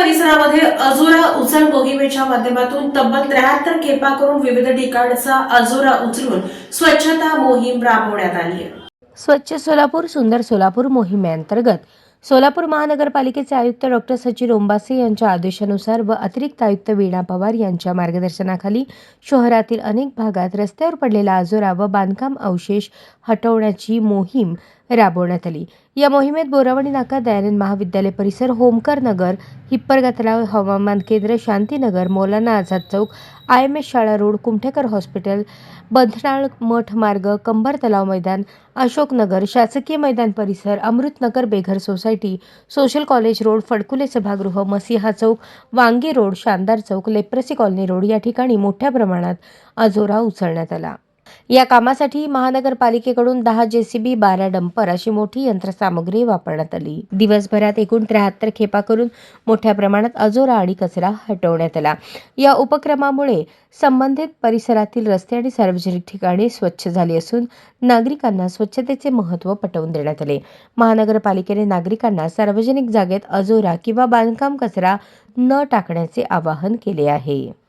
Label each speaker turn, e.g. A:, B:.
A: परिसरामध्ये अजोरा उचल मोहिमेच्या माध्यमातून तब्बल 73 खेपा करून विविध ठिकाणचा अजोरा उचलून स्वच्छता मोहीम राबवण्यात आली आहे.
B: स्वच्छ सोलापूर सुंदर सोलापूर मोहिमेअंतर्गत सोलापूर महानगरपालिकेचे आयुक्त डॉ. सचिन ओंबासे यांच्या आदेशानुसार व अतिरिक्त आयुक्त वीणा पवार यांच्या मार्गदर्शनाखाली शहरातील अनेक भागात रस्त्यावर पडलेला अजोरा व बांधकाम अवशेष हटवण्याची मोहीम राबवण्यात आली. या मोहिमेत बोरावणी नाका, दयानंद महाविद्यालय परिसर, होमकर नगर, हिप्परगा तलाव, हवामान केंद्र, शांतीनगर, मौलाना आझाद चौक, IMS शाळा रोड, कुमठेकर हॉस्पिटल, बंधनाळ मठ मार्ग, कंबर तलाव मैदान, अशोकनगर, शासकीय मैदान परिसर, अमृतनगर, बेघर society, social college road, Phadkule सभागृह, मसिहा चौक, वांगी रोड, शानदार चौक, लेप्रसी कॉलनी रोड या ठिकाणी मोठ्या प्रमाणात अजोरा उचलण्यात आला. या कामासाठी महानगरपालिकेकडून 10 JCB, 12 डंपर अशी मोठी यंत्रसामुग्री वापरण्यात आली. दिवसभरात एकूण 73 खेपा करून मोठ्या प्रमाणात अजोरा आणि कचरा हटवण्यात आला. या उपक्रमामुळे संबंधित परिसरातील रस्ते आणि सार्वजनिक ठिकाणे स्वच्छ झाली असून नागरिकांना स्वच्छतेचे महत्त्व पटवून देण्यात आले. महानगरपालिकेने नागरिकांना सार्वजनिक जागेत अजोरा किंवा बांधकाम कचरा न टाकण्याचे आवाहन केले आहे.